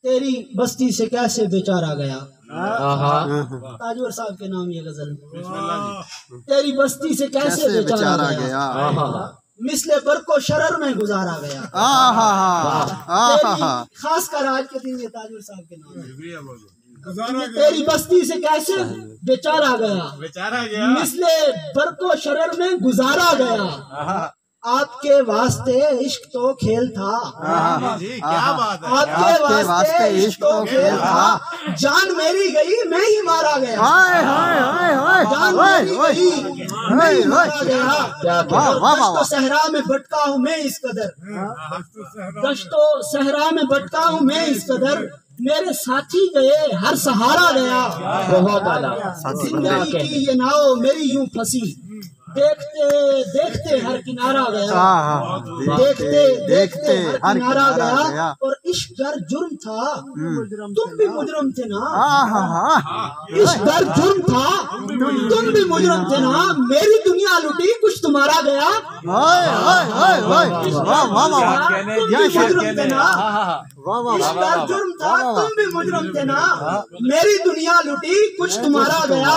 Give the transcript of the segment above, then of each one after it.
تیری بستی سے کیسے بیچارہ گیا. تاجور صاحب کے نام یہ غزل. تیری بستی سے کیسے بیچارہ گیا, مثل برق و شرر میں گزارا گیا. خاص کر آج کے دن یہ تاجور صاحب کے نام ہے. تیری بستی سے کیسے بیچارہ گیا, مثل برق و شرر میں گزارا گیا. آپ کے واسطے عشق تو کھیل تھا, آپ کے واسطے عشق تو کھیل تھا. جان میری گئی میں ہی مارا گیا, جان میری گئی میں ہی مارا گیا. دشت و صحرا میں بھٹکا ہوں میں اس قدر, دشت و صحرا میں بھٹکا ہوں میں اس قدر. میرے ساتھی گئے ہر سہارا گیا. بہت اعلیٰ. زندگی کی یہ ناؤ میری یوں پھنسی, دیکھتے دیکھتے ہر کنارہ گیا, دیکھتے دیکھتے ہر کنارہ گیا. اور عشق گر جرم تھا تم بھی مجرم تھے نا, عشق گر جرم تھا تم بھی مجرم تھے نا. میری دنیا لٹی کچھ تمہارا گیا, مجرم تھے نا. عشق گر جرم تھا تم بھی مجرم تھے نا, میری دنیا لٹی کچھ تمہارا گیا.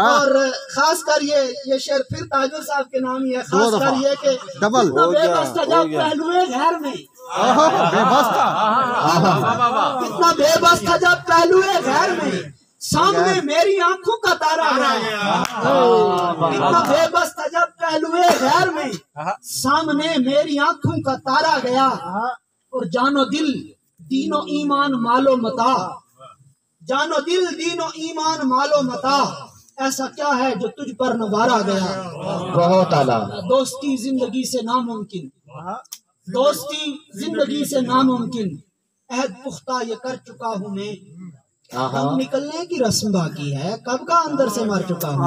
اور خاص کر یہ شعر پھر تاجور صاحب کے نام ہی ہے. خاص کر یہ کہ کتنا بے بس تھا جب پہلوئے غیر میں, کتنا بے بس تھا جب پہلوئے غیر میں, سامنے میری آنکھوں کا تارا گیا. کتنا بے بس تھا جب پہلوئے غیر میں, سامنے میری آنکھوں کا تارا گیا. اور جان و دل دین و ایمان مال و متا, جان و دل دین و ایمان مال و متا. ایسا کیا ہے جو تجھ پر نوارا گیا. بہت اعلیٰ. دوستی زندگی سے ناممکن, دوستی زندگی سے ناممکن. عہد پختہ یہ کر چکا ہوں میں, ہم نکلنے کی رسم باقی ہے, کب کا اندر سے مر چکا ہوں.